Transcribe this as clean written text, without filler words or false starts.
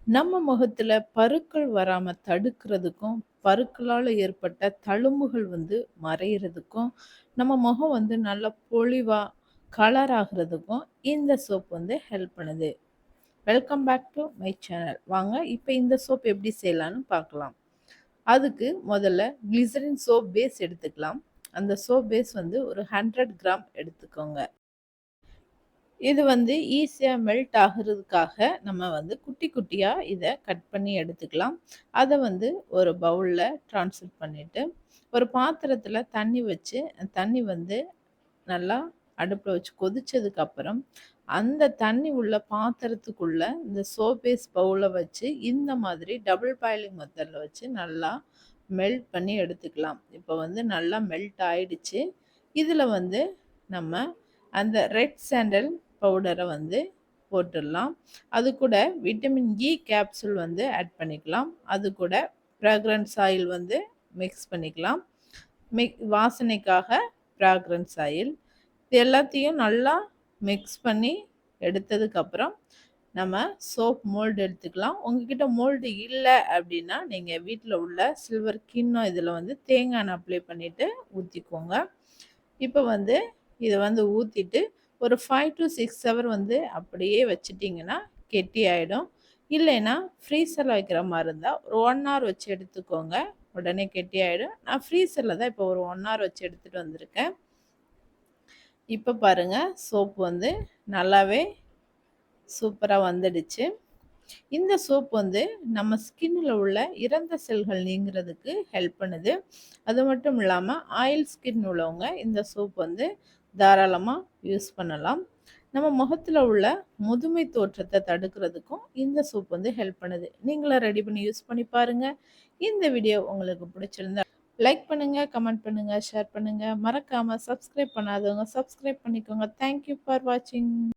நம்ம முகத்துல பருக்கள் வராம தடுக்கிறதுக்கும், பருக்களால ஏற்பட்ட தழும்புகள் மறையறதுக்கும், நம்ம முகம் நல்ல பொலிவா, கலர் ஆகுறதுக்கும் இந்த சோப் ஹெல்ப் பண்ணுது. Welcome back to my channel. வாங்க இப்ப இந்த சோப் எப்படி செய்யலாம்னு பார்க்கலாம். அதுக்கு முதல்ல கிளிசரின் சோப் பேஸ் எடுத்துக்கலாம். அந்த சோப் பேஸ் ஒரு 100 கிராம் எடுத்துக்கோங்க. இது ஈஸியா மெல்ட் ஆகுறதுக்காக நம்ம குட்டி குட்டியா இத கட் பண்ணி எடுத்துக்கலாம். அத ஒரு பவுல்ல ட்ரான்ஸ்ஃபர் பண்ணிட்டு, ஒரு பாத்திரத்துல தண்ணி வச்சு, தண்ணி நல்லா அடுப்புல வச்சு கொதிச்சதுக்கு அப்புறம், அந்த தண்ணி உள்ள பாத்திரத்துக்குள்ள இந்த சோப் பேஸ் பவுல வச்சு, இந்த மாதிரி டபுள் பாயிலிங் மெத்தட்ல வச்சு நல்லா மெல்ட் பண்ணி எடுத்துக்கலாம். இப்போ நல்லா மெல்ட் ஆயிடுச்சு. இதுல நம்ம அந்த ரெட் சாண்டல் பவுடர போட்டுடலாம். அது கூட விட்டமின் இ கேப்சூல் ஆட் பண்ணிக்கலாம். அது கூட ஃப்ராக்ரன்ஸ் ஆயில் மிக்ஸ் பண்ணிக்கலாம். வாசனைக்காக ஃப்ராக்ரன்ஸ் ஆயில். இது எல்லாத்தையும் நல்லா மிக்ஸ் பண்ணி எடுத்ததுக்கப்புறம் நம்ம சோப் மோல்டு எடுத்துக்கலாம். உங்ககிட்ட மோல்டு இல்லை அப்படின்னா நீங்கள் வீட்டில் உள்ள சில்வர் கிண்ணம் இதில் தேங்காய் எண்ணெய் அப்ளை பண்ணிவிட்டு ஊற்றிக்கோங்க. இப்போ இதை ஊற்றிட்டு ஒரு 5 to 6 ஹவர் அப்படியே வச்சிட்டிங்கன்னா கெட்டி ஆகிடும். இல்லைன்னா ஃப்ரீசரில் வைக்கிற மாதிரி இருந்தால் ஒரு 1 ஹவர் வச்சு எடுத்துக்கோங்க. உடனே கெட்டி ஆகிடும். நான் ஃப்ரீசரில் தான் இப்போ ஒரு 1 ஹவர் வச்சு எடுத்துகிட்டு வந்திருக்கேன். இப்போ பாருங்கள், சோப் நல்லாவே சூப்பராக வந்துடுச்சு. இந்த சோப் நம்ம ஸ்கின்னில் உள்ள இறந்த செல்கள் நீங்கிறதுக்கு ஹெல்ப் பண்ணுது. அது மட்டும் இல்லாமல் ஆயில் ஸ்கின் உள்ளவங்க இந்த சோப் தாராளமாக யூஸ் பண்ணலாம். நம்ம முகத்தில் உள்ள முதுமை தோற்றத்தை தடுக்கிறதுக்கும் இந்த சோப் ஹெல்ப் பண்ணுது. நீங்களும் ரெடி பண்ணி யூஸ் பண்ணி பாருங்கள். இந்த வீடியோ உங்களுக்கு பிடிச்சிருந்தா லைக் பண்ணுங்கள், கமெண்ட் பண்ணுங்கள், ஷேர் பண்ணுங்கள். மறக்காமல் சப்ஸ்கிரைப் பண்ணாதவங்க சப்ஸ்கிரைப் பண்ணிக்கோங்க. தேங்க்யூ ஃபார் வாட்சிங்.